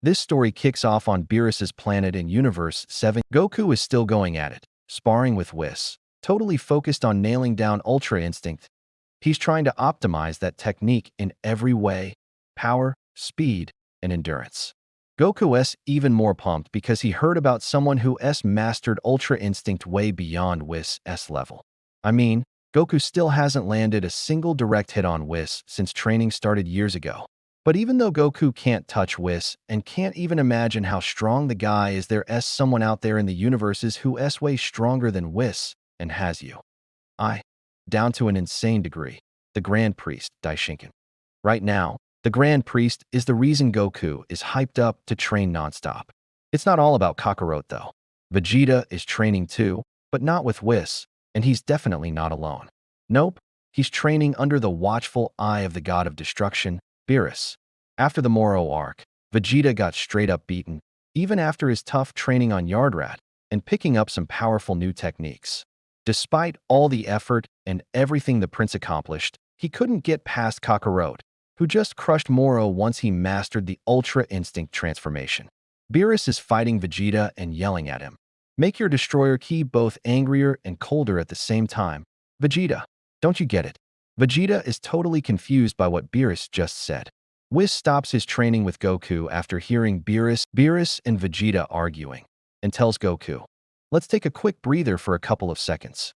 This story kicks off on Beerus's planet in Universe 7. Goku is still going at it, sparring with Whis, totally focused on nailing down Ultra Instinct. He's trying to optimize that technique in every way: power, speed, and endurance. Goku's even more pumped because he heard about someone who's mastered Ultra Instinct way beyond Whis' level. I mean, Goku still hasn't landed a single direct hit on Whis since training started years ago. But even though Goku can't touch Whis and can't even imagine how strong the guy is, there's someone out there in the universes who's way stronger than Whis and has you. Down to an insane degree. The Grand Priest, Daishinkan. Right now, the Grand Priest is the reason Goku is hyped up to train nonstop. It's not all about Kakarot though. Vegeta is training too, but not with Whis, and he's definitely not alone. Nope, he's training under the watchful eye of the god of destruction, Beerus. After the Moro arc, Vegeta got straight up beaten, even after his tough training on Yardrat and picking up some powerful new techniques. Despite all the effort and everything the prince accomplished, he couldn't get past Kakarot, who just crushed Moro once he mastered the Ultra Instinct transformation. Beerus is fighting Vegeta and yelling at him. Make your destroyer ki both angrier and colder at the same time. Vegeta, don't you get it? Vegeta is totally confused by what Beerus just said. Whis stops his training with Goku after hearing Beerus and Vegeta arguing, and tells Goku, "Let's take a quick breather for a couple of seconds."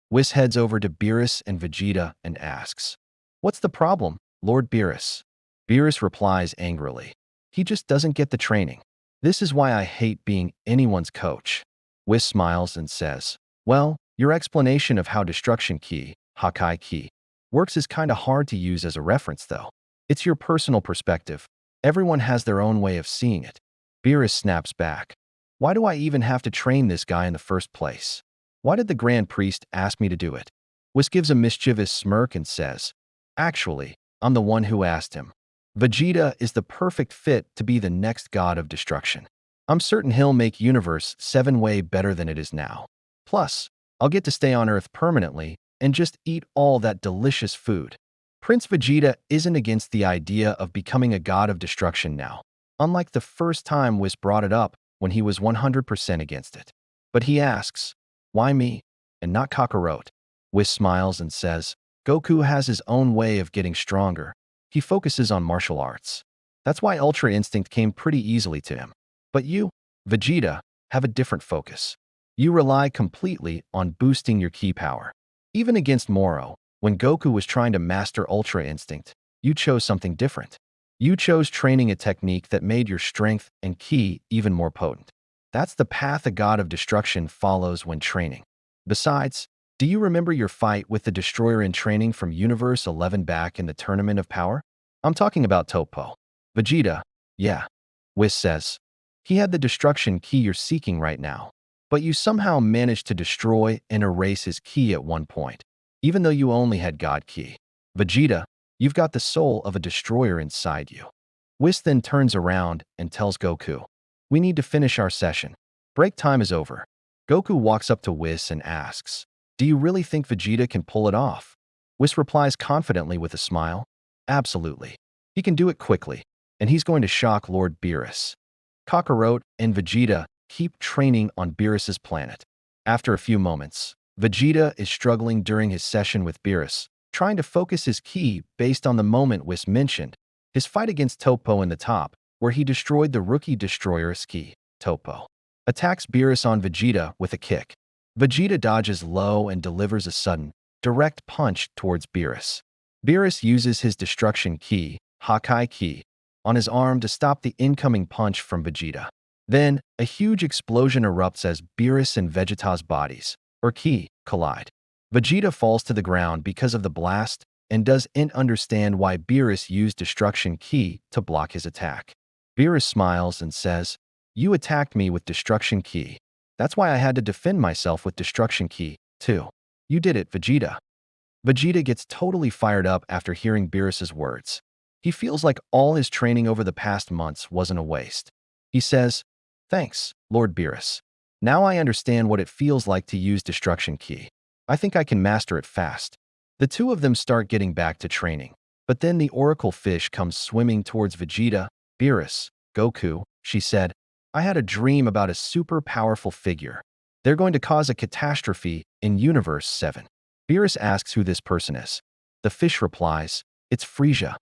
Whis heads over to Beerus and Vegeta and asks, "What's the problem, Lord Beerus?" Beerus replies angrily, "He just doesn't get the training. This is why I hate being anyone's coach." Whis smiles and says, "Well, your explanation of how destruction ki, Hakai ki, works is kinda hard to use as a reference though. It's your personal perspective. Everyone has their own way of seeing it." Beerus snaps back, "Why do I even have to train this guy in the first place? Why did the Grand Priest ask me to do it?" Whis gives a mischievous smirk and says, "Actually, I'm the one who asked him. Vegeta is the perfect fit to be the next god of destruction. I'm certain he'll make Universe 7 way better than it is now. Plus, I'll get to stay on Earth permanently and just eat all that delicious food." Prince Vegeta isn't against the idea of becoming a god of destruction now, unlike the first time Whis brought it up when he was 100% against it. But he asks, "Why me, and not Kakarot?" Whis smiles and says, "Goku has his own way of getting stronger. He focuses on martial arts. That's why Ultra Instinct came pretty easily to him. But you, Vegeta, have a different focus. You rely completely on boosting your ki power. Even against Moro, when Goku was trying to master Ultra Instinct, you chose something different. You chose training a technique that made your strength and ki even more potent. That's the path a god of destruction follows when training. Besides, do you remember your fight with the Destroyer in training from Universe 11 back in the Tournament of Power? I'm talking about Topo." Vegeta, "Yeah." Whis says, "He had the destruction ki you're seeking right now, but you somehow managed to destroy and erase his ki at one point, even though you only had God ki. Vegeta, you've got the soul of a destroyer inside you." Whis then turns around and tells Goku, "We need to finish our session. Break time is over." Goku walks up to Whis and asks, "Do you really think Vegeta can pull it off?" Whis replies confidently with a smile, "Absolutely. He can do it quickly, and he's going to shock Lord Beerus." Kakarot and Vegeta keep training on Beerus's planet. After a few moments, Vegeta is struggling during his session with Beerus, trying to focus his ki based on the moment Whis mentioned, his fight against Topo in the top, where he destroyed the rookie destroyer's ki. Topo attacks Beerus on Vegeta with a kick. Vegeta dodges low and delivers a sudden, direct punch towards Beerus. Beerus uses his destruction ki, Hakai ki, on his arm to stop the incoming punch from Vegeta. Then, a huge explosion erupts as Beerus and Vegeta's bodies, or ki, collide. Vegeta falls to the ground because of the blast and doesn't understand why Beerus used destruction ki to block his attack. Beerus smiles and says, "You attacked me with destruction ki. That's why I had to defend myself with destruction ki, too. You did it, Vegeta." Vegeta gets totally fired up after hearing Beerus's words. He feels like all his training over the past months wasn't a waste. He says, "Thanks, Lord Beerus. Now I understand what it feels like to use destruction ki. I think I can master it fast." The two of them start getting back to training, but then the Oracle Fish comes swimming towards Vegeta, Beerus, Goku, she said. I had a dream about a super powerful figure. They're going to cause a catastrophe in Universe 7. Beerus asks who this person is. The fish replies, it's Frisia.